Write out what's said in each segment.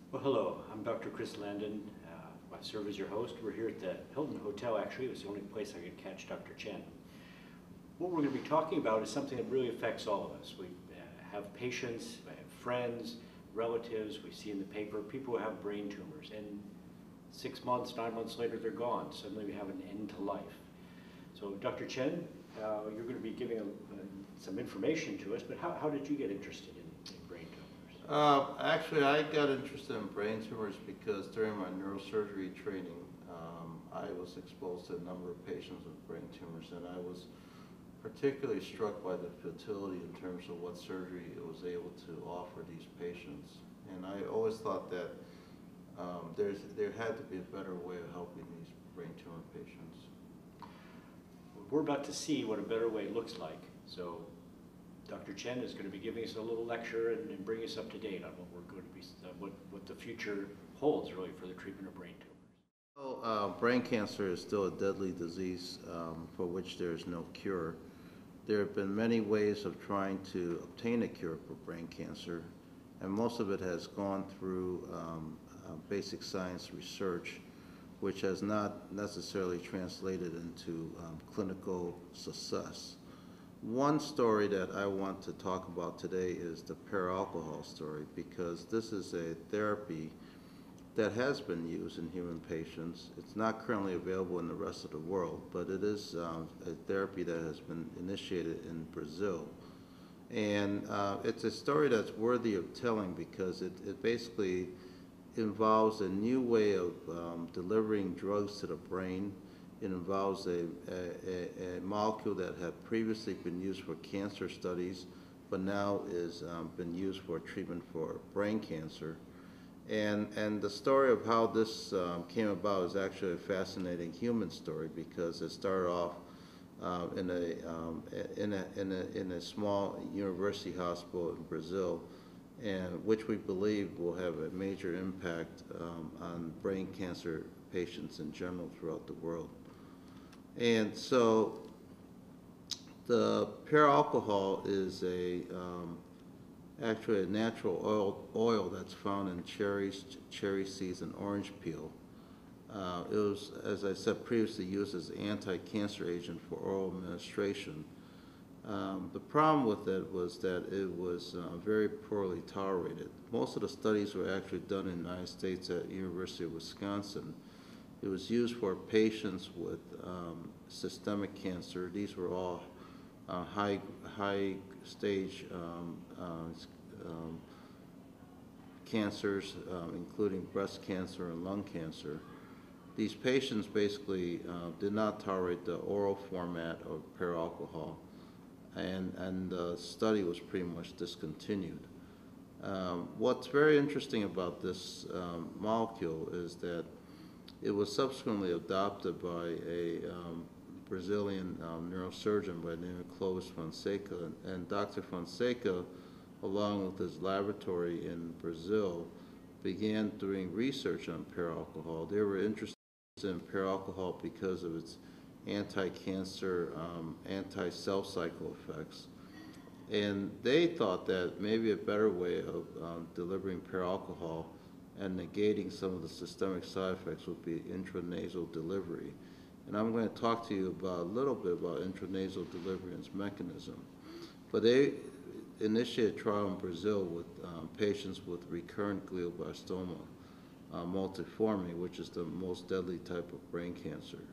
Well, hello. I'm Dr. Chris Landon. I serve as your host. We're here at the Hilton Hotel, actually. It was the only place I could catch Dr. Chen. What we're going to be talking about is something that really affects all of us. We have patients, we have friends, relatives, we see in the paper, people who have brain tumors, and 6 months, 9 months later, they're gone. Suddenly we have an end to life. So Dr. Chen, you're going to be giving some information to us, but how did you get interested in brain tumors? Actually, I got interested in brain tumors because during my neurosurgery training, I was exposed to a number of patients with brain tumors, and I was particularly struck by the futility in terms of what surgery it was able to offer these patients. And I always thought that there had to be a better way of helping these brain tumor patients. We're about to see what a better way looks like. So Dr. Chen is going to be giving us a little lecture and bring us up to date on what we're going to be, what the future holds really for the treatment of brain tumors. Well, brain cancer is still a deadly disease for which there is no cure. There have been many ways of trying to obtain a cure for brain cancer, and most of it has gone through basic science research, which has not necessarily translated into clinical success. One story that I want to talk about today is the para-alcohol story, because this is a therapy that has been used in human patients. It's not currently available in the rest of the world, but it is a therapy that has been initiated in Brazil. And it's a story that's worthy of telling because it basically involves a new way of delivering drugs to the brain. It involves a molecule that had previously been used for cancer studies, but now is been used for treatment for brain cancer. And the story of how this came about is actually a fascinating human story, because it started off in a small university hospital in Brazil, and which we believe will have a major impact on brain cancer patients in general throughout the world. And so the para-alcohol is actually a natural oil that's found in cherries, cherry seeds, and orange peel. It was, as I said previously, used as an anti-cancer agent for oral administration. The problem with it was that it was very poorly tolerated. Most of the studies were actually done in the United States at the University of Wisconsin. It was used for patients with systemic cancer. These were all high stage cancers, including breast cancer and lung cancer. These patients basically did not tolerate the oral format of para-alcohol, and the study was pretty much discontinued. What's very interesting about this molecule is that it was subsequently adopted by a Brazilian neurosurgeon by the name of Clovis Fonseca, and Dr. Fonseca, along with his laboratory in Brazil, began doing research on para-alcohol. They were interested in para-alcohol because of its anti-cancer, anti-cell cycle effects. And they thought that maybe a better way of delivering para-alcohol and negating some of the systemic side effects would be intranasal delivery. And I'm going to talk to you about a little bit about intranasal delivery and its mechanism. But they initiated a trial in Brazil with patients with recurrent glioblastoma multiforme, which is the most deadly type of brain cancer.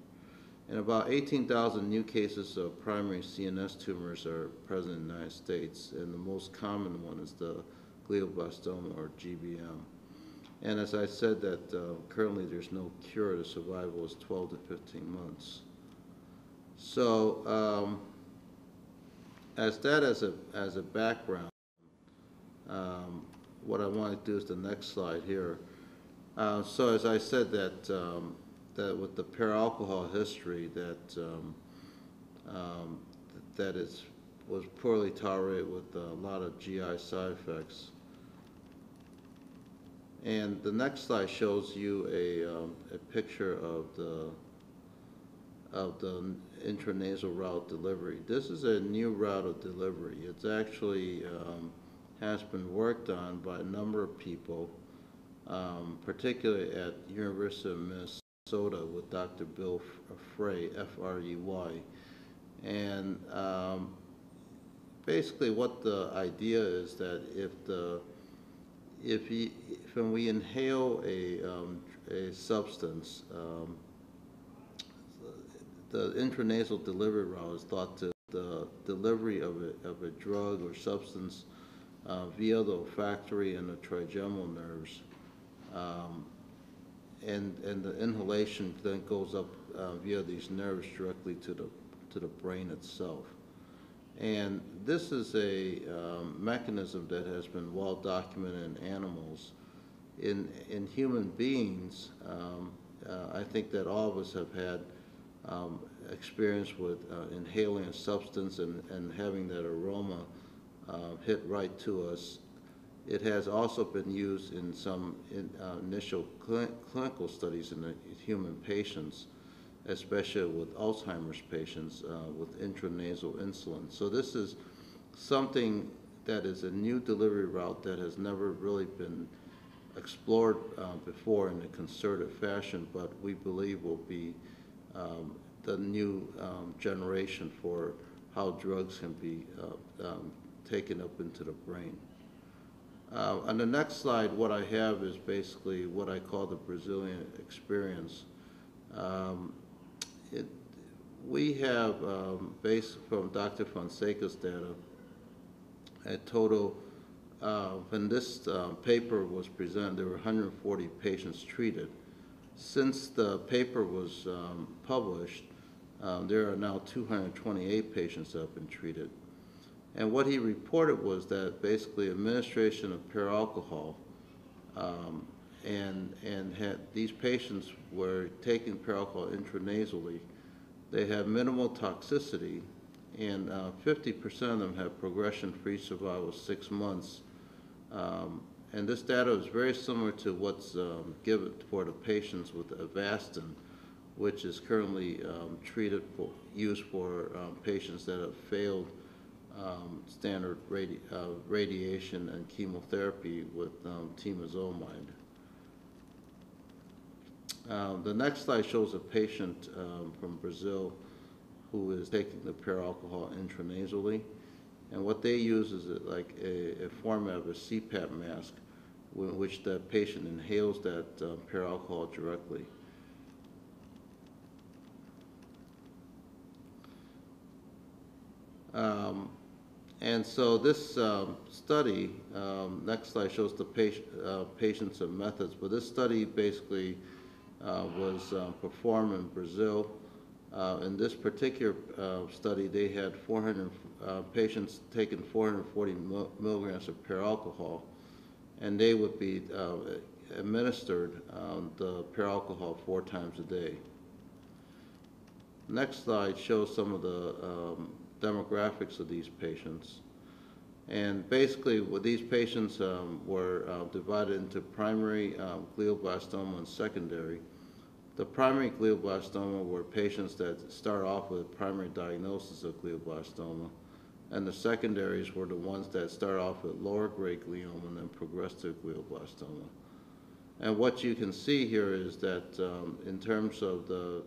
And about 18,000 new cases of primary CNS tumors are present in the United States, and the most common one is the glioblastoma, or GBM. And as I said, that currently there's no cure. The survival is 12 to 15 months. So as a background, what I want to do is the next slide here. So as I said, that with the para-alcohol history, was poorly tolerated with a lot of GI side effects. And the next slide shows you a picture of the intranasal route delivery. This is a new route of delivery. It's actually has been worked on by a number of people, particularly at University of Minnesota with Dr. Bill Frey, F-R-E-Y. And basically what the idea is that when we inhale a substance, the intranasal delivery route is thought to the delivery of a drug or substance via the olfactory and the trigeminal nerves, and the inhalation then goes up via these nerves directly to the brain itself. And this is a mechanism that has been well documented in animals. In human beings, I think that all of us have had experience with inhaling a substance and having that aroma hit right to us. It has also been used in some initial clinical studies in the human patients, especially with Alzheimer's patients with intranasal insulin. So this is something that is a new delivery route that has never really been explored before in a concerted fashion, but we believe will be the new generation for how drugs can be taken up into the brain. On the next slide, what I have is basically what I call the Brazilian experience. We have, based from Dr. Fonseca's data, a total, when this paper was presented, there were 140 patients treated. Since the paper was published, there are now 228 patients that have been treated. And what he reported was that basically administration of pure alcohol, these patients were taking pure alcohol intranasally. They had minimal toxicity, and 50% of them have progression-free survival of 6 months. And this data is very similar to what's given for the patients with Avastin, which is currently used for patients that have failed standard radiation and chemotherapy with temozolomide. The next slide shows a patient from Brazil who is taking the pure alcohol intranasally. And what they use is like a format of a CPAP mask in which the patient inhales that pure alcohol directly. And so this study, next slide shows the patients and methods, but this study basically was performed in Brazil. In this particular study, they had 400 patients taking 440 milligrams of pure alcohol, and they would be administered the pure alcohol 4 times a day. Next slide shows some of the demographics of these patients. And basically, these patients were divided into primary glioblastoma and secondary. The primary glioblastoma were patients that start off with a primary diagnosis of glioblastoma, and the secondaries were the ones that start off with lower grade glioma and then progress to glioblastoma. And what you can see here is that in terms of the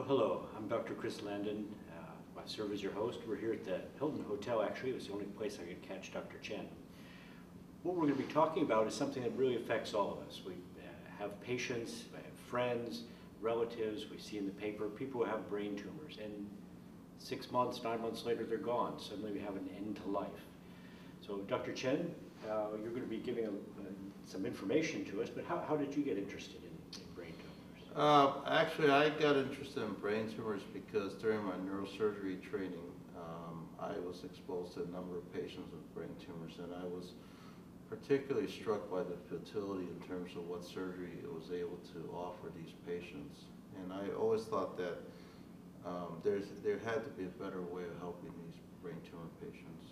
Well, hello, I'm Dr. Chris Landon. I serve as your host. We're here at the Hilton Hotel, actually. It was the only place I could catch Dr. Chen. What we're going to be talking about is something that really affects all of us. We have patients, we have friends, relatives, we see in the paper, people who have brain tumors, and 6 months, 9 months later, they're gone. Suddenly we have an end to life. So Dr. Chen, you're going to be giving some information to us, but how did you get interested in brain tumors? Actually, I got interested in brain tumors because during my neurosurgery training, I was exposed to a number of patients with brain tumors, and I was particularly struck by the fertility in terms of what surgery it was able to offer these patients. And I always thought that there had to be a better way of helping these brain tumor patients.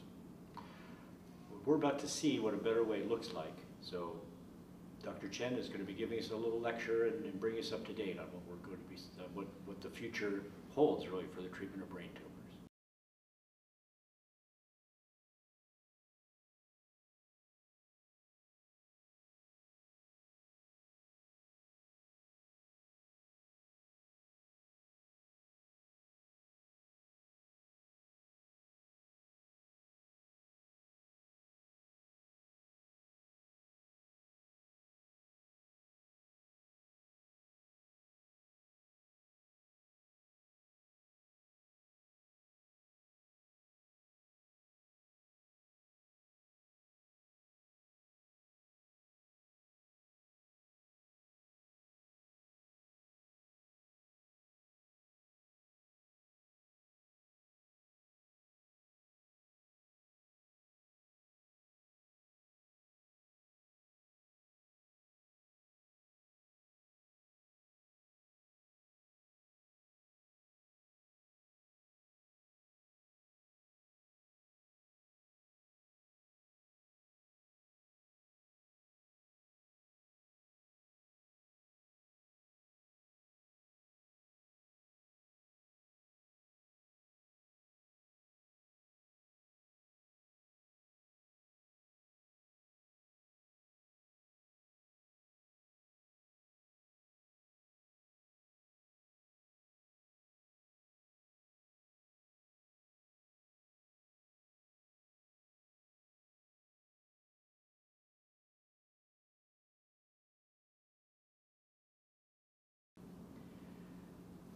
We're about to see what a better way looks like. So Dr. Chen is going to be giving us a little lecture and bring us up to date on what we're going to be, what the future holds really for the treatment of brain tumors.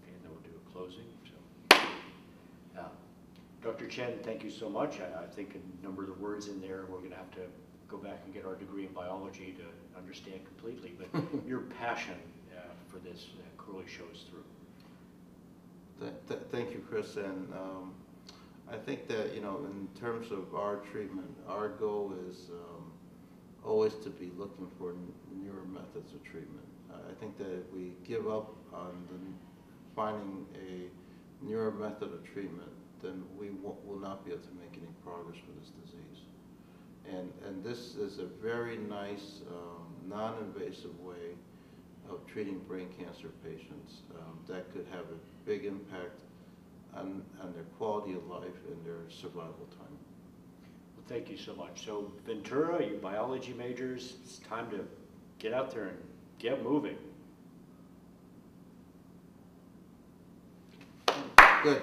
Okay, and then we'll do a closing. Dr. Chen, thank you so much. I think a number of the words in there, we're going to have to go back and get our degree in biology to understand completely, but your passion for this clearly shows through. Thank you, Chris. And I think that, in terms of our treatment, our goal is always to be looking for newer methods of treatment. I think that if we give up on finding a newer method of treatment, then we will not be able to make any progress with this disease. And this is a very nice, non-invasive way of treating brain cancer patients that could have a big impact on their quality of life and their survival time. Well, thank you so much. So Ventura, you biology majors, it's time to get out there and get moving. Good.